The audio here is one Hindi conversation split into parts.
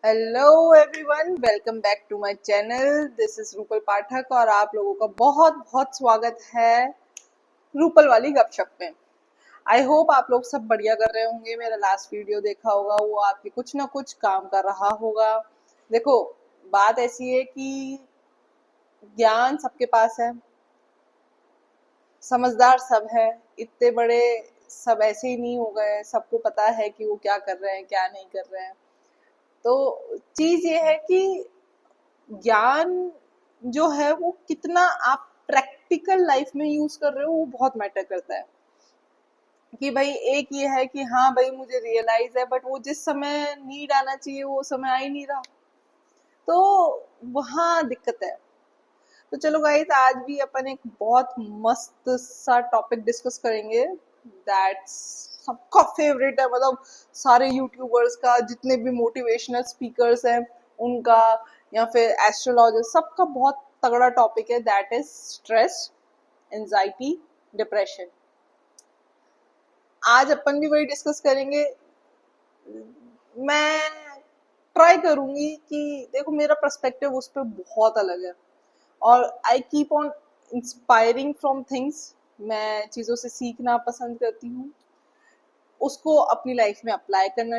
Hello everyone, welcome back to my channel. This is Rupal Pathak और आप लोगों का बहुत बहुत स्वागत है रूपल वाली गपशप में। आई होप आप लोग सब बढ़िया कर रहे होंगे। मेरा लास्ट वीडियो देखा होगा, वो आपके कुछ ना कुछ काम कर रहा होगा। देखो, बात ऐसी है कि ज्ञान सबके पास है, समझदार सब है, इतने बड़े सब ऐसे ही नहीं हो गए। सबको पता है कि वो क्या कर रहे हैं, क्या नहीं कर रहे हैं। तो चीज ये है कि ज्ञान जो है वो कितना आप प्रैक्टिकल लाइफ में यूज कर रहे हो, वो बहुत मैटर करता है। कि भाई एक ये है कि हाँ भाई मुझे रियलाइज है, बट वो जिस समय नीड आना चाहिए वो समय आ ही नहीं रहा, तो वहाँ दिक्कत है। तो चलो गाइस, आज भी अपन एक बहुत मस्त सा टॉपिक डिस्कस करेंगे। दैट्स सबका फेवरेट है, मतलब सारे यूट्यूबर्स का, जितने भी मोटिवेशनल स्पीकर्स हैं उनका, या फिर एस्ट्रोलॉजर, सबका बहुत तगड़ा टॉपिक है। That is stress, anxiety, depression. आज अपन भी वही डिस्कस करेंगे। मैं ट्राई करूंगी कि देखो, मेरा पर्सपेक्टिव उस पर बहुत अलग है और I keep on inspiring from things. मैं चीज़ों से सीखना पसंद करती हूँ, उसको अपनी लाइफ में अप्लाई करना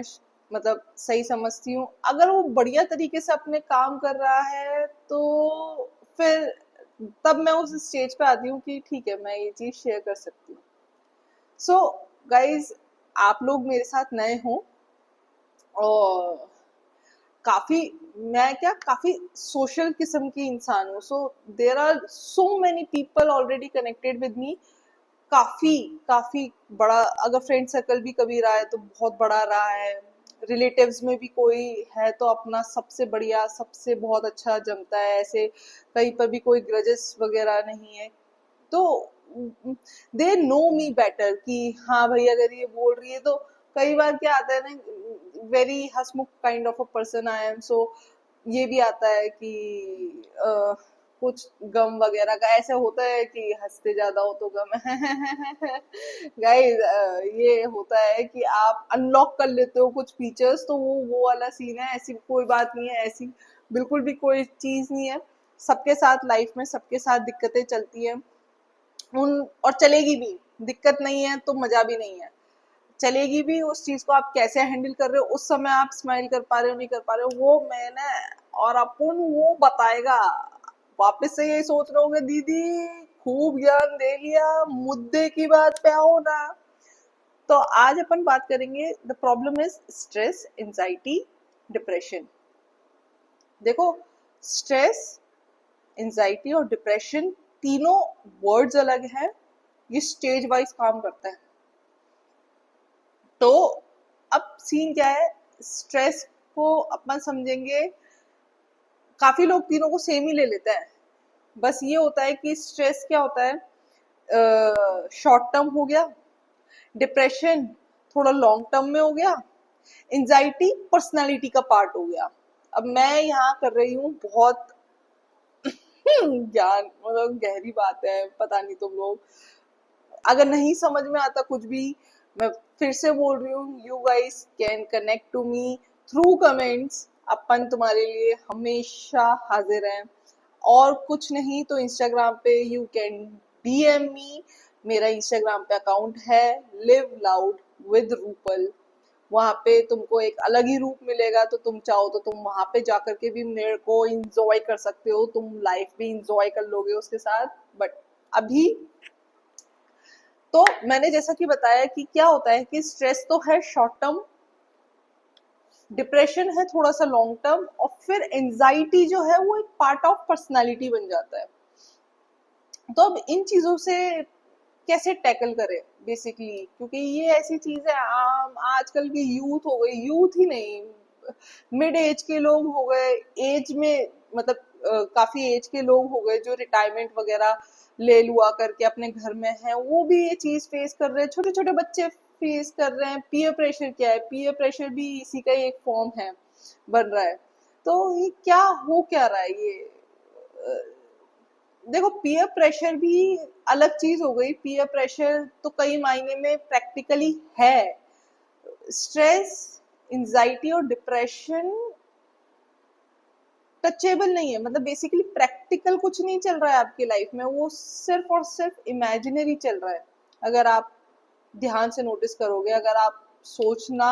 मतलब सही समझती हूँ। अगर वो बढ़िया तरीके से अपने काम कर रहा है तो फिर तब मैं उस स्टेज पे आती हूँ कि ठीक है, मैं ये चीज़ शेयर कर सकती हूँ। सो गाइज, आप लोग मेरे साथ नए हो और काफी, मैं क्या, काफी सोशल किस्म की इंसान हूँ। So there are so many people already connected with me. काफी काफी बड़ा, अगर फ्रेंड सर्कल भी कभी रहा है तो बहुत बड़ा रहा है। रिलेटिव्स में भी कोई है तो अपना सबसे बढ़िया, सबसे बहुत अच्छा जमता है। ऐसे कहीं पर भी कोई ग्रजेस वगैरह नहीं है। तो दे नो मी बेटर कि हाँ भाई अगर ये बोल रही है तो कई बार क्या आता है ना, वेरी हसमुख kind of a person I am. So ये भी आता है कि कुछ गम वगैरह का ऐसे होता है कि हंसते ज्यादा हो तो गम है। गाइस, ये होता है कि आप अनलॉक कर लेते हो कुछ फीचर्स, तो वो वाला सीन है। ऐसी कोई बात नहीं है, ऐसी बिल्कुल भी कोई चीज नहीं है। सबके साथ लाइफ में सबके साथ दिक्कतें चलती है उन, और चलेगी भी। दिक्कत नहीं है तो मजा भी नहीं है, चलेगी भी। उस चीज को आप कैसे हैंडल कर रहे हो, उस समय आप स्माइल कर पा रहे हो नहीं कर पा रहे हो, वो मैंने और अपन वो बताएगा। वापस से यही सोच रहे होगे दीदी खूब ज्ञान दे लिया, मुद्दे की बात पे आओ ना। तो आज अपन बात करेंगे, the problem is stress, anxiety, depression. देखो, स्ट्रेस, एंजाइटी और डिप्रेशन तीनों वर्ड्स अलग हैं, ये स्टेज वाइज काम करता है। तो अब सीन क्या है, स्ट्रेस को अपन समझेंगे, काफी लोग तीनों को सेम ही ले लेते हैं। बस ये होता है कि स्ट्रेस क्या होता है, शॉर्ट टर्म हो गया, डिप्रेशन थोड़ा लॉन्ग टर्म में हो गया, एंजाइटी पर्सनालिटी का पार्ट हो गया। अब मैं यहाँ कर रही हूँ बहुत ज्ञान, मतलब गहरी बात है, पता नहीं तुम लोग, अगर नहीं समझ में आता कुछ भी, मैं फिर से बोल रही हूँ, you guys can connect to me through comments. अपन तुम्हारे लिए हमेशा हाजिर हैं। और कुछ नहीं तो इंस्टाग्राम पे यू कैन डीएम मी। मेरा इंस्टाग्राम पे अकाउंट है लिव लाउड विद रूपल। वहां पे तुमको एक अलग ही रूप मिलेगा, तो तुम चाहो तो तुम वहां पे जाकर के भी मेरे को इंजॉय कर सकते हो, तुम लाइफ भी इंजॉय कर लोगे उसके साथ। बट अभी तो मैंने जैसा कि बताया कि क्या होता है कि स्ट्रेस तो है शॉर्ट टर्म, डिप्रेशन है थोड़ा सा लॉन्ग टर्म, और फिर एंजाइटी जो है वो एक पार्ट ऑफ पर्सनालिटी बन जाता है। तो अब इन चीजों से कैसे टैकल करें बेसिकली, क्योंकि ये ऐसी चीज है आम आजकल की यूथ हो गई, यूथ ही नहीं, मिड एज के लोग हो गए, एज में मतलब काफी एज के लोग हो गए जो रिटायरमेंट वगैरह ले लुआ करके अपने घर में हैं, वो भी ये चीज फेस कर रहे हैं। छोटे छोटे बच्चे फेस कर रहे हैं। पीयर प्रेशर क्या है, पीयर प्रेशर भी इसी का ही एक फॉर्म है, बन रहा है। तो ये क्या हो क्या रहा है ये, देखो पीयर प्रेशर भी अलग चीज हो गई। पीयर प्रेशर तो कई मायने में प्रैक्टिकली है। स्ट्रेस, एंजाइटी और डिप्रेशन टचेबल नहीं है, मतलब बेसिकली प्रैक्टिकल कुछ नहीं चल रहा है आपकी लाइफ में, वो सिर्फ और सिर्फ इमेजिनरी चल रहा है। अगर आप ध्यान से नोटिस करोगे, अगर आप सोचना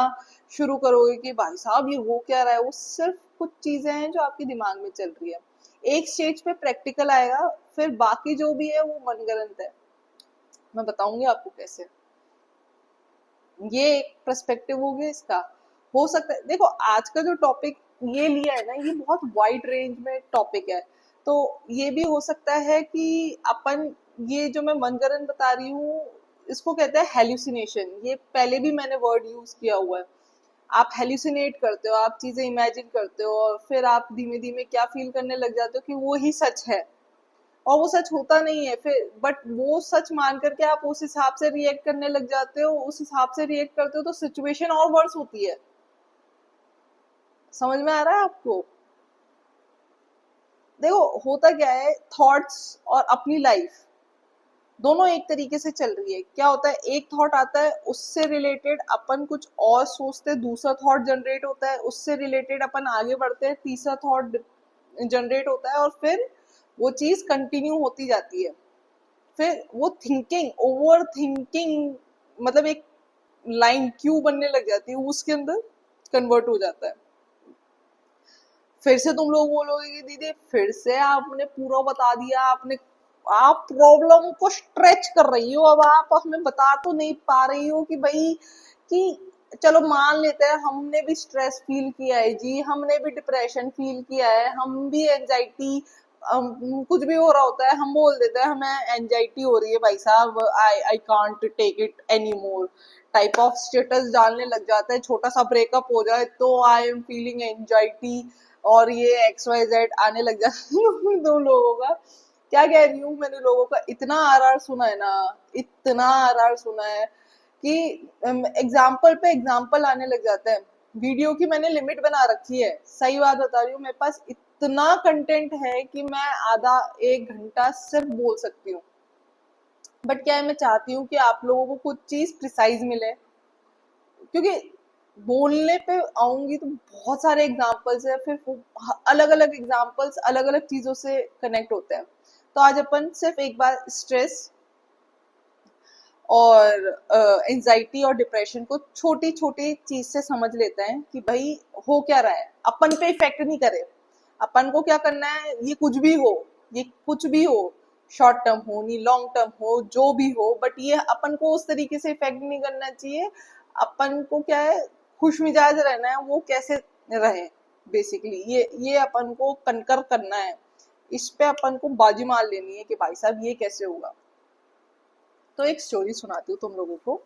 शुरू करोगे कि भाई साहब ये हो क्या रहा है, वो सिर्फ कुछ चीजें हैं जो आपके दिमाग में चल रही है। एक स्टेज पे प्रैक्टिकल आएगा, फिर बाकी जो भी है वो मनगढ़ंत है। मैं बताऊंगी आपको कैसे। ये एक पर्सपेक्टिव हो गया इसका। हो सकता है, देखो आज का जो टॉपिक ये लिया है ना, ये बहुत वाइड रेंज में टॉपिक है, तो ये भी हो सकता है कि अपन, ये जो मैं मनगढ़ंत बता रही हूँ, इसको कहते हैं हेल्यूसिनेशन। ये पहले भी मैंने वर्ड यूज किया हुआ है। आप हेल्यूसिनेट करते हो, आप चीजें इमेजिन करते हो, और फिर आप धीमे धीमे क्या फील करने लग जाते हो कि वो ही सच है, और वो सच होता नहीं है फिर, बट वो सच मान करके आप उस हिसाब से रिएक्ट करने लग जाते हो, उस हिसाब से रिएक्ट करते हो तो सिचुएशन और वर्स होती है। समझ में आ रहा है आपको? देखो होता क्या है, थॉट्स और अपनी लाइफ दोनों एक तरीके से चल रही है। क्या होता है, एक थॉट आता है, उससे रिलेटेड अपन कुछ और सोचते हैं, दूसरा थॉट जनरेट होता है, उससे रिलेटेड अपन आगे बढ़ते हैं, तीसरा थॉट जनरेट होता है, और फिर वो चीज कंटिन्यू होती जाती है। फिर वो थिंकिंग, ओवर थिंकिंग, मतलब एक लाइन क्यू बनने लग जाती है, उसके अंदर कन्वर्ट हो जाता है। फिर से तुम लोग बोलोगे कि दीदी फिर से आपने पूरा बता दिया, आपने, आप प्रॉब्लम को स्ट्रेच कर रही हो, अब आप हमें बता तो नहीं पा रही हो कि भाई, कि चलो मान लेते हैं हमने भी स्ट्रेस फील किया है जी, हमने भी डिप्रेशन फील किया है, हम भी एंजाइटी, कुछ भी हो रहा होता है हम बोल देते हैं हमें एंजाइटी हो रही है भाई साहब, I can't take it any more type of status डालने लग जाता है। छोटा सा ब्रेकअप हो जाए तो आई एम फीलिंग एंजाइटी, और ये XYZ आने लग जाता है दो लोगों का। क्या कह रही हूँ, मैंने लोगों का इतना आरआर सुना है ना, इतना आरआर सुना है कि एग्जाम्पल पे एग्जाम्पल आने लग जाता है। वीडियो की मैंने लिमिट बना रखी है, सही बात बता रही हूँ, मेरे पास इतना कंटेंट है कि मैं आधा 1 घंटा सिर्फ बोल सकती हूँ। बट क्या है, मैं चाहती हूँ कि आप लोगों को कुछ चीज प्रिसाइज मिले, क्योंकि बोलने पे आऊंगी तो बहुत सारे एग्जाम्पल्स है, फिर अलग अलग एग्जाम्पल्स अलग अलग चीजों से कनेक्ट होते हैं। तो आज अपन सिर्फ एक बार स्ट्रेस और एंजाइटी और डिप्रेशन को छोटी छोटी चीज से समझ लेते हैं कि भाई हो क्या रहा है, अपन पे इफेक्ट नहीं करे। अपन को क्या करना है, ये कुछ भी हो, ये कुछ भी हो, शॉर्ट टर्म हो नहीं लॉन्ग टर्म हो, जो भी हो, बट ये अपन को उस तरीके से इफेक्ट नहीं करना चाहिए। अपन को क्या है, खुश मिजाज रहना है, वो कैसे रहे, बेसिकली ये अपन को कनकर करना है। इस पे अपन को बाजी मार लेनी है कि भाई साहब ये कैसे होगा। तो एक स्टोरी सुनाती हूँ तुम लोगों को।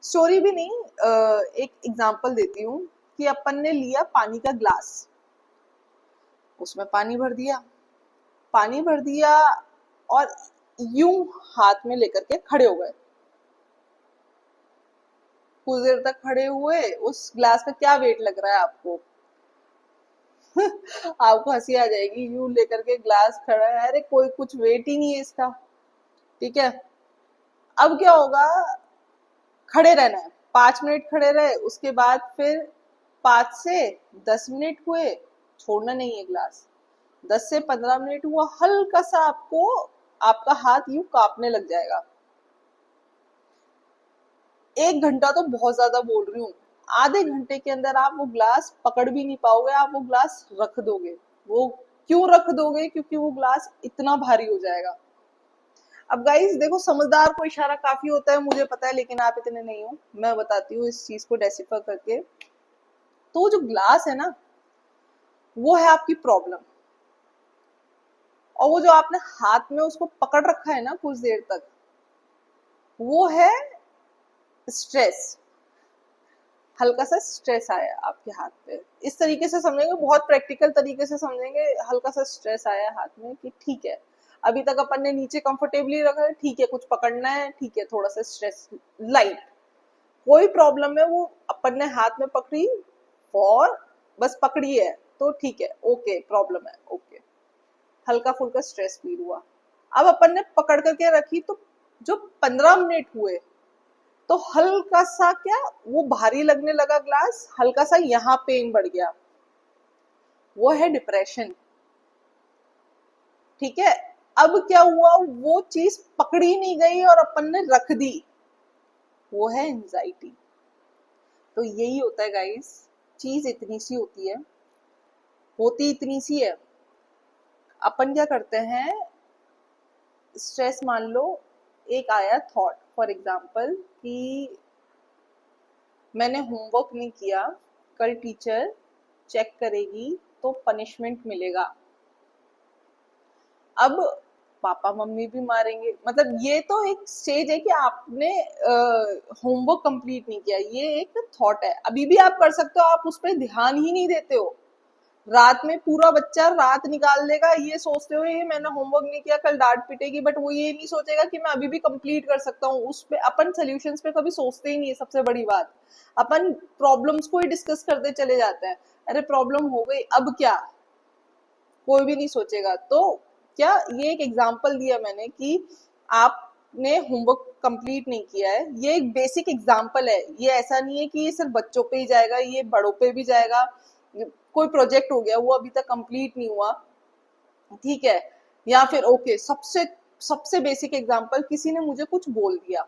स्टोरी भी नहीं, एक एग्जांपल देती हूँ कि अपन ने लिया पानी का ग्लास, उसमें पानी भर दिया और यूं हाथ में लेकर के खड़े हो गए। कुछ देर तक खड़े हुए, उस ग्लास का क्या वेट लग रहा है आपको? आपको हंसी आ जाएगी, यूं लेकर के ग्लास खड़ा है, अरे कोई कुछ वेट ही नहीं है इसका। ठीक है, अब क्या होगा, खड़े रहना है, 5 मिनट खड़े रहे, उसके बाद फिर 5 से 10 मिनट हुए, छोड़ना नहीं है ग्लास। 10 से 15 मिनट हुआ, हल्का सा आपको, आपका हाथ यूं कांपने लग जाएगा। 1 घंटा तो बहुत ज्यादा बोल रही हूँ, आधे घंटे के अंदर आप वो ग्लास पकड़ भी नहीं पाओगे, आप वो ग्लास रख दोगे। वो क्यों रख दोगे? क्योंकि वो ग्लास इतना भारी हो जाएगा। अब गाइस देखो, समझदार को इशारा काफी होता है मुझे पता है, लेकिन आप इतने नहीं हो। मैं बताती हूँ इस चीज को डेसिफर करके। तो वो जो ग्लास है ना, वो है आपकी प्रॉब्लम, और वो जो आपने हाथ में उसको पकड़ रखा है ना कुछ देर तक, वो है स्ट्रेस। हल्का सा स्ट्रेस आया आपके हाथ पे, इस तरीके से समझेंगे, बहुत प्रैक्टिकल तरीके से समझेंगे। हल्का सा स्ट्रेस आया हाथ में कि ठीक है, अभी तक अपन ने नीचे कंफर्टेबली रखा है, ठीक है, कुछ पकड़ना है, ठीक है, थोड़ा सा स्ट्रेस लाइट, कोई प्रॉब्लम है, वो अपन ने हाथ में पकड़ी और बस पकड़ी है तो ठीक है, ओके, प्रॉब्लम है, ओके, हल्का फुल्का स्ट्रेस फील हुआ। अब अपन ने पकड़ करके रखी, तो जो 15 मिनट हुए, तो हल्का सा क्या, वो भारी लगने लगा ग्लास, हल्का सा यहाँ पेन बढ़ गया, वो है डिप्रेशन। ठीक है, अब क्या हुआ, वो चीज पकड़ी नहीं गई और अपन ने रख दी, वो है एंजाइटी। तो यही होता है गाइस, चीज इतनी सी होती है, होती इतनी सी है, अपन क्या करते हैं, स्ट्रेस मान लो, एक आया थॉट फॉर एग्जाम्पल कि मैंने होमवर्क नहीं किया, कल टीचर चेक करेगी तो पनिशमेंट मिलेगा। अब पापा मम्मी भी मारेंगे, मतलब ये तो एक स्टेज है कि आपने होमवर्क कंप्लीट नहीं किया, ये एक थॉट है, अभी भी आप कर सकते हो, आप उस पर ध्यान ही नहीं देते हो। रात में पूरा बच्चा रात निकाल देगा ये सोचते हुए ये मैंने होमवर्क नहीं किया कल डांट पिटेगी, बट वो ये नहीं सोचेगा कि मैं अभी भी कंप्लीट कर सकता हूँ। उस पे अपन सोल्यूशंस पे कभी सोचते ही नहीं है। सबसे बड़ी बात, अपन प्रॉब्लम्स को ही डिस्कस करते चले जाते हैं, अरे प्रॉब्लम हो गई अब क्या, कोई भी नहीं सोचेगा। तो क्या, ये एक एग्जांपल दिया मैंने कि आपने होमवर्क कंप्लीट नहीं किया है, ये एक बेसिक एग्जांपल है, ये ऐसा नहीं है कि ये सिर्फ बच्चों पे ही जाएगा, ये बड़ों पे भी जाएगा। कोई प्रोजेक्ट हो गया वो अभी तक कंप्लीट नहीं हुआ, ठीक है, या फिर ओके, सबसे सबसे बेसिक एग्जांपल, किसी ने मुझे कुछ बोल दिया,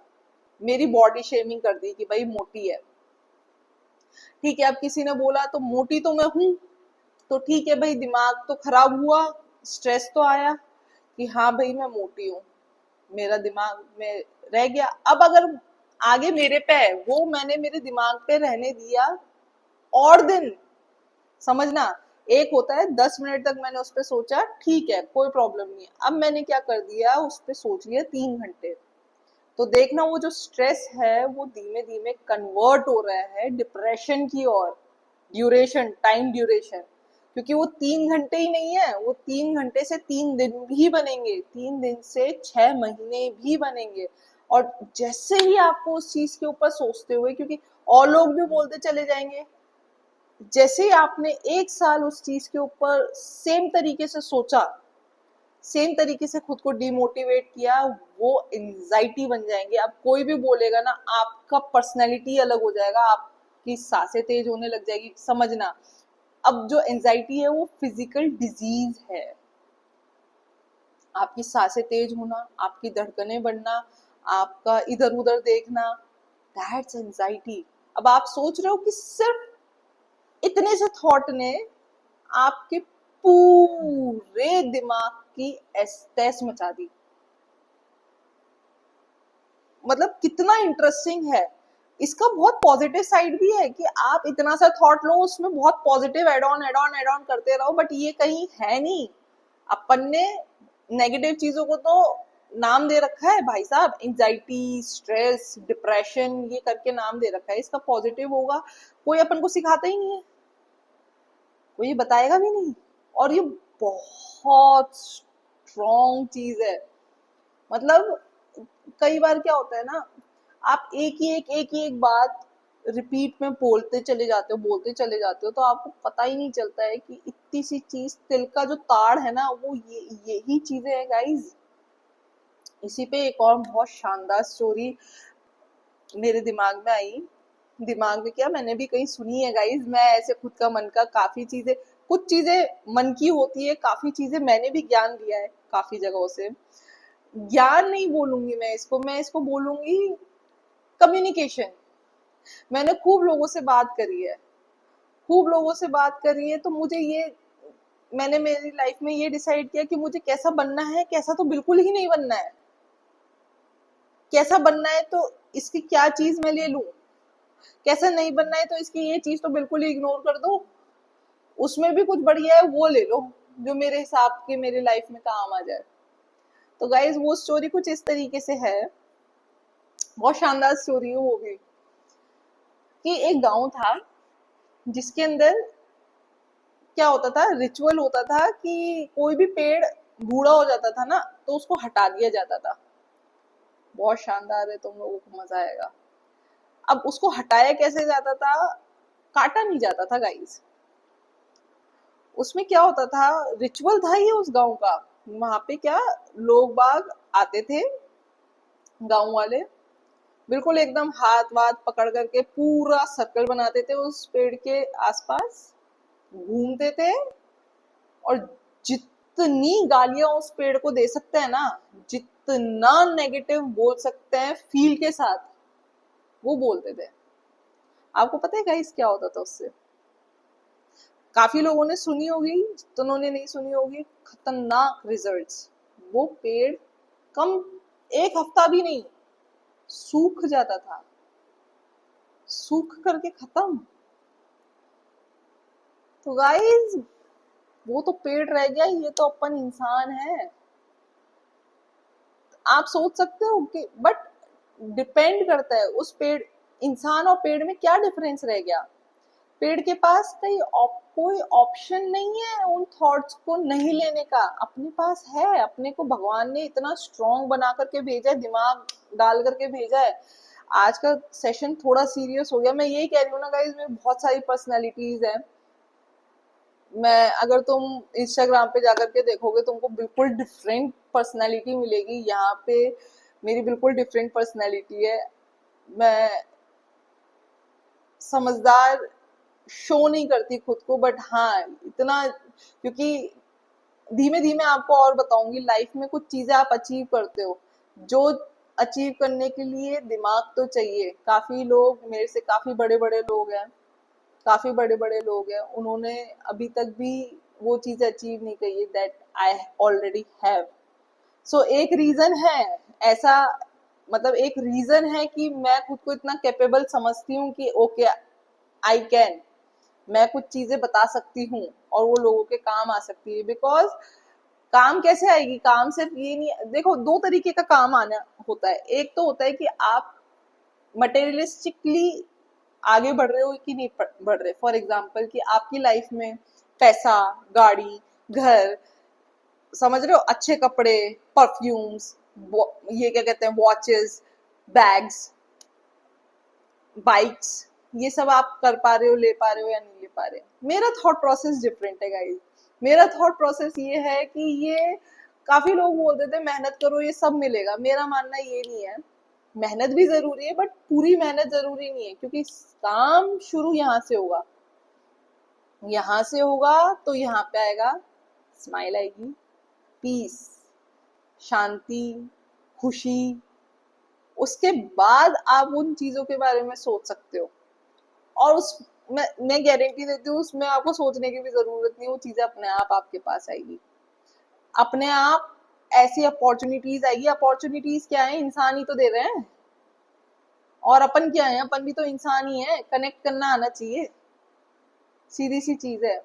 मेरी बॉडी शेमिंग कर दी कि भाई मोटी है, ठीक है, अब किसी ने बोला तो मोटी तो मैं हूं, तो ठीक है भाई, दिमाग तो खराब हुआ, स्ट्रेस तो आया कि हाँ भाई मैं मोटी हूँ, मेरा दिमाग में रह गया। अब अगर आगे मेरे पे है, वो मैंने मेरे दिमाग पे रहने दिया और दिन, समझना, एक होता है 10 मिनट तक मैंने उस पर सोचा, ठीक है कोई प्रॉब्लम नहीं है, अब मैंने क्या कर दिया, उस पर सोच लिया 3 घंटे, तो देखना वो जो स्ट्रेस है वो धीमे धीमे कन्वर्ट हो रहा है डिप्रेशन की ओर, ड्यूरेशन, टाइम ड्यूरेशन, क्योंकि वो 3 घंटे ही नहीं है, वो 3 घंटे से 3 दिन भी बनेंगे, 3 दिन से 6 महीने भी बनेंगे। और जैसे ही आपको उस चीज के ऊपर सोचते हुए, क्योंकि और लोग भी बोलते चले जाएंगे, जैसे ही आपने 1 साल उस चीज के ऊपर सेम तरीके से सोचा, सेम तरीके से खुद को डिमोटिवेट किया, वो एंजाइटी बन जाएंगे। अब कोई भी बोलेगा ना, आपका पर्सनैलिटी अलग हो जाएगा, आपकी सांसें तेज होने लग जाएगी, समझना। अब जो एंजाइटी है वो फिजिकल डिजीज है, आपकी सांसें तेज होना, आपकी धड़कनें बढ़ना, आपका इधर उधर देखना, दैट्स एंजाइटी। अब आप सोच रहे हो कि सिर्फ इतने से थॉट ने आपके पूरे दिमाग की तहस मचा दी। मतलब कितना इंटरेस्टिंग है, इसका बहुत पॉजिटिव साइड भी है कि आप इतना सा थॉट लो, उसमें बहुत positive add on add on add on करते रहो, बट ये कहीं है नहीं। अपन ने नेगेटिव चीजों को तो नाम दे रखा है भाई साहब, एंजाइटी, स्ट्रेस, डिप्रेशन, ये करके नाम दे रखा है। इसका पॉजिटिव होगा कोई अपन को सिखाता ही नहीं है, कोई बताएगा भी नहीं। और ये बहुत स्ट्रॉन्ग चीज है। मतलब कई बार क्या होता है ना, आप एक ही एक बात रिपीट में बोलते चले जाते हो, बोलते चले जाते हो, तो आपको पता ही नहीं चलता है कि इतनी सी चीज, तिल का जो ताड़ है ना, वो यही चीजें हैं गाइज। इसी पे एक और बहुत शानदार स्टोरी मेरे दिमाग में आई, दिमाग में क्या, मैंने भी कहीं सुनी है गाइज। मैं ऐसे खुद का मन का काफी चीजें, कुछ चीजें मन की होती है, काफी चीजें मैंने भी ज्ञान लिया है काफी जगहों से। ज्ञान नहीं बोलूंगी मैं इसको बोलूंगी कम्युनिकेशन। मैंने खूब लोगों से बात करी है, खूब लोगों से बात करी है, तो मुझे ये, मैंने मेरी लाइफ में ये डिसाइड किया कि मुझे कैसा बनना है, कैसा तो बिल्कुल ही नहीं बनना है। कैसा बनना है तो इसकी क्या चीज मैं ले लूं, कैसा नहीं बनना है तो इसकी ये चीज तो बिल्कुल ही इग्नोर कर दो, उसमें भी कुछ बढ़िया है वो ले लो जो मेरे हिसाब के मेरे लाइफ में काम आ जाए। तो गाइज वो स्टोरी कुछ इस तरीके से है, बहुत शानदार स्टोरी है वो भी, कि एक गांव था जिसके अंदर क्या होता था, रिचुअल होता था कि कोई भी पेड़ बूढ़ा हो जाता था ना, तो उसको हटा दिया जाता था। बहुत शानदार है, तुम लोगों को मजा आएगा। अब उसको हटाया कैसे जाता था, काटा नहीं जाता था गाइस। उसमें क्या होता था, रिचुअल था ये उस गांव का। वहां पे क्या, लोग बाग आते थे, गांव वाले, बिल्कुल एकदम हाथ वाथ पकड़ करके पूरा सर्कल बनाते थे उस पेड़ के आसपास, घूमते थे, और जितना जितनी गालियां उस पेड़ को दे सकते हैं ना, जितना नेगेटिव बोल सकते हैं फील के साथ, वो बोलते थे। आपको पता है गाइस क्या होता था उससे? काफी लोगों ने सुनी होगी, तो उन्होंने नहीं सुनी होगी, खतरनाक रिजल्ट्स। वो पेड़ कम, एक हफ्ता भी नहीं, सूख जाता था, सूख करके खत्म। तो गाइस वो तो पेड़ रह गया, ये तो अपन इंसान है। आप सोच सकते हो कि, बट डिपेंड करता है उस पेड़, इंसान और पेड़ में क्या डिफरेंस रह गया। पेड़ के पास कोई ऑप्शन नहीं है उन थॉट्स को नहीं लेने का, अपने पास है। अपने को भगवान ने इतना स्ट्रॉन्ग बना करके भेजा है, दिमाग डाल करके भेजा है। आज का सेशन थोड़ा सीरियस हो गया, मैं यही कह रही हूँ ना गाइस, में बहुत सारी पर्सनैलिटीज हैं। मैं, अगर तुम इंस्टाग्राम पे जाकर के देखोगे, तुमको बिल्कुल डिफरेंट पर्सनैलिटी मिलेगी। यहाँ पे मेरी बिल्कुल डिफरेंट पर्सनैलिटी है। मैं समझदार शो नहीं करती खुद को, बट हाँ इतना, क्योंकि धीमे धीमे आपको और बताऊंगी, लाइफ में कुछ चीजें आप अचीव करते हो, जो अचीव करने के लिए दिमाग तो चाहिए। काफी लोग मेरे से, काफी बड़े बड़े लोग हैं, काफी बड़े बड़े लोग हैं, उन्होंने अभी तक भी वो चीज अचीव नहीं की है दैट आई ऑलरेडी हैव। सो एक रीजन है ऐसा, मतलब एक रीजन है कि मैं खुद को इतना कैपेबल समझती हूँ कि ओके आई कैन, मैं कुछ चीजें बता सकती हूँ और वो लोगों के काम आ सकती है। बिकॉज काम कैसे आएगी? काम सिर्फ ये नहीं, देखो दो तरीके का काम आना होता है। एक तो होता है कि आप मटेरियलिस्टिकली आगे बढ़ रहे हो कि नहीं बढ़ रहे। फॉर एग्जाम्पल कि आपकी लाइफ में पैसा, गाड़ी, घर, समझ रहे हो, अच्छे कपड़े, परफ्यूम्स, ये क्या कहते हैं, वॉचेस, बैग्स, बाइक्स, ये सब आप कर पा रहे हो, ले पा रहे हो या नहीं ले पा रहे। मेरा थॉट प्रोसेस डिफरेंट है गाइस। मेरा थॉट प्रोसेस ये है कि ये, काफी लोग बोलते थे मेहनत करो ये सब मिलेगा, मेरा मानना ये नहीं है। मेहनत भी जरूरी है, बट पूरी मेहनत जरूरी नहीं है, क्योंकि काम शुरू यहाँ से होगा। यहाँ से होगा तो यहाँ पे आएगा, स्माइल आएगी, पीस, शांति, खुशी। उसके बाद आप उन चीजों के बारे में सोच सकते हो। और उस, मैं गारंटी देती हूँ, उसमें आपको सोचने की भी जरूरत नहीं, वो चीजें अपने आप आपके पास आएगी। अपने आप ऐसी अपॉर्चुनिटीज आएगी। अपॉर्चुनिटीज क्या है? इंसान ही तो दे रहे हैं। और अपन क्या है? अपन भी तो इंसान ही है। कनेक्ट करना आना चाहिए, सीधी सी चीज है।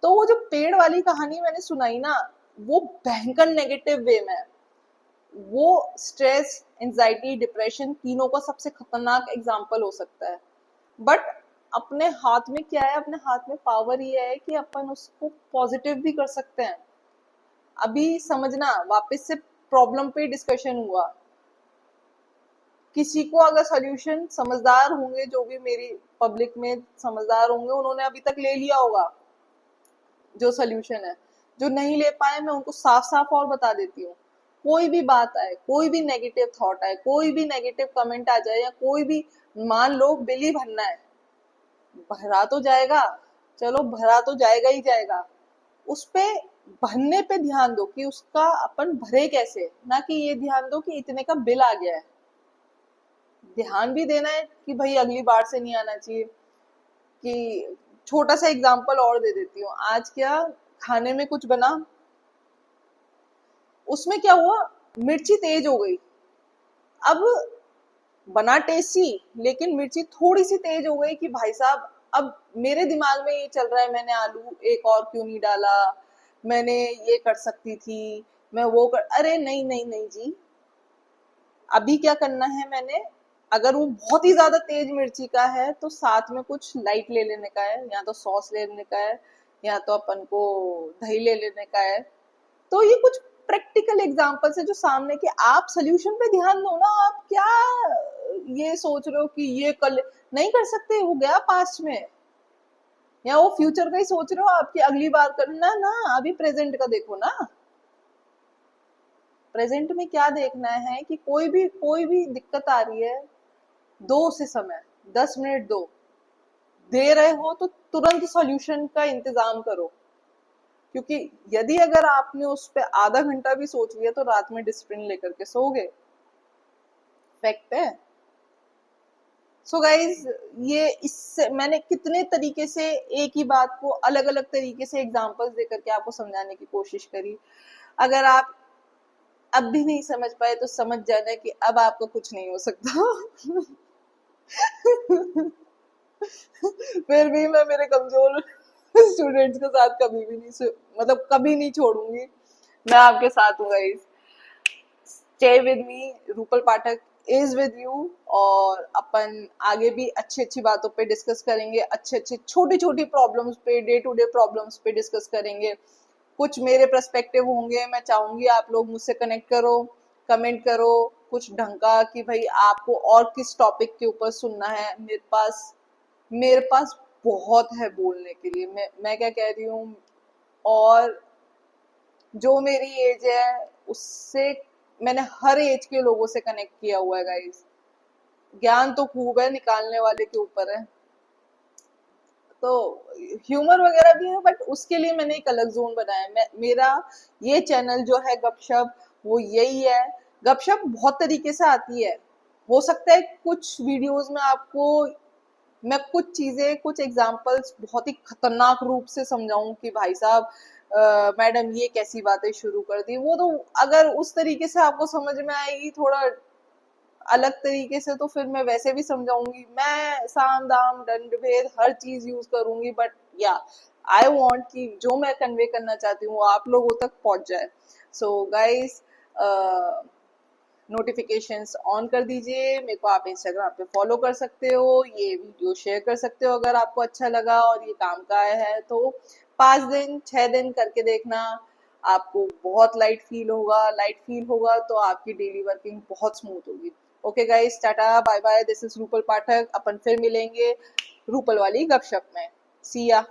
तो वो जो पेड़ वाली कहानी मैंने सुनाई ना, वो भयंकर नेगेटिव वे में है। वो स्ट्रेस, एंजाइटी, डिप्रेशन, तीनों का सबसे खतरनाक एग्जाम्पल हो सकता है। बट अपने हाथ में क्या है? अपने हाथ में पावर ये है कि अपन उसको पॉजिटिव भी कर सकते हैं। अभी समझना, वापस से प्रॉब्लम पे डिस्कशन हुआ। किसी को अगर सोल्यूशन, समझदार होंगे जो भी मेरी पब्लिक में समझदार होंगे, उन्होंने अभी तक ले लिया होगा जो सोल्यूशन है। जो नहीं ले पाए, मैं उनको साफ साफ और बता देती हूँ। कोई भी बात आए, कोई भी नेगेटिव थॉट आए, कोई भी नेगेटिव कमेंट आ जाए, या कोई भी, मान लो बिल ही भरना है, भरा तो जाएगा, चलो भरा तो जाएगा ही जाएगा। उस पे भरने पे ध्यान दो कि उसका अपन भरे कैसे, ना कि ये ध्यान दो कि इतने का बिल आ गया है। ध्यान भी देना है कि भाई अगली बार से नहीं आना चाहिए। कि छोटा सा एग्जांपल और दे देती हूँ। आज क्या खाने में कुछ बना, उसमें क्या हुआ, मिर्ची तेज हो गई। अब बना टेस्टी, लेकिन मिर्ची थोड़ी सी तेज हो गई कि भाई साहब, अब मेरे दिमाग में ये चल रहा है, मैंने आलू एक और क्यों नहीं डाला, मैंने ये कर सकती थी, मैं वो कर, अरे नहीं नहीं नहीं जी, अभी क्या करना है मैंने, अगर वो बहुत ही ज्यादा तेज मिर्ची का है तो साथ में कुछ लाइट ले लेने का है, या तो सॉस ले लेने का है, या तो अपन को दही ले लेने का है। तो ये कुछ प्रैक्टिकल एग्जांपल्स है जो सामने के, आप सोल्यूशन पे ध्यान दो ना। आप क्या ये सोच रहे हो कि ये कल नहीं कर सकते, वो गया पास्ट में, या वो फ्यूचर का ही सोच रहे हो आपकी अगली बार करना ना। अभी प्रेजेंट का देखो ना। प्रेजेंट में क्या देखना है कि कोई भी दिक्कत आ रही है, दो उसे समय, 10 मिनट दो, दे रहे हो तो तुरंत सॉल्यूशन का इंतजाम करो। क्योंकि यदि अगर आपने उस पर आधा घंटा भी सोच लिया तो रात में डिसिप्लिन लेकर के सोओगे, फैक्ट है। सो गाइज, ये इससे मैंने कितने तरीके से एक ही बात को अलग अलग तरीके से एग्जांपल्स देकर के आपको समझाने की कोशिश करी। अगर आप अब भी नहीं समझ पाए तो समझ जाना कि अब आपका कुछ नहीं हो सकता। फिर भी मैं मेरे कमजोर स्टूडेंट्स के साथ कभी भी नहीं, मतलब कभी नहीं छोड़ूंगी। मैं आपके साथ हूँ guys. Stay with me, Rupal Pathak is with you. और अपन आगे भी अच्छी अच्छी बातों पे डिस्कस करेंगे, अच्छे अच्छे छोटी छोटी प्रॉब्लम्स पे, डे टू डे प्रॉब्लम्स पे डिस्कस करेंगे। कुछ मेरे पर्सपेक्टिव होंगे, मैं चाहूंगी आप लोग मुझसे कनेक्ट करो, कमेंट करो कुछ ढंग का कि भाई आपको और किस टॉपिक के ऊपर सुनना है। मेरे पास बहुत है बोलने के लिए। मैं क्या कह रही हूँ, और जो मेरी एज है उससे मैंने हर एज के लोगों से कनेक्ट किया हुआ है गाइस। ज्ञान तो खूब है, निकालने वाले के ऊपर है। तो ह्यूमर वगैरह भी है, बट उसके लिए मैंने एक अलग जोन बनाया है। मेरा ये चैनल जो है गपशप, वो यही है। गपशप बहुत तरीके से आती है। हो सकता है कुछ वीडियोस में आपको मैं कुछ चीजें, कुछ एग्जांपल्स बहुत ही खतरनाक रूप से समझाऊं कि भाई साहब, मैडम ये कैसी बातें शुरू कर दी। वो तो अगर उस तरीके से आपको समझ में आएगी थोड़ा अलग तरीके से, तो फिर मैं वैसे भी समझाऊंगी। मैं साम दाम दंड भेद हर चीज यूज करूंगी, बट या आई वांट कि जो मैं कन्वे करना चाहती हूँ वो आप लोगों तक पहुंच जाए। सो गाइस, नोटिफिकेशंस ऑन कर दीजिए। मेरे को आप इंस्टाग्राम पे फॉलो कर सकते हो, ये वीडियो शेयर कर सकते हो अगर आपको अच्छा लगा और ये काम का आया है तो। 5 दिन 6 दिन करके देखना, आपको बहुत लाइट फील होगा तो आपकी डेली वर्किंग बहुत स्मूथ होगी। Okay guys, tata bye bye, this is Rupal Pathak. अपन फिर मिलेंगे रूपल वाली गपशप में। सी या।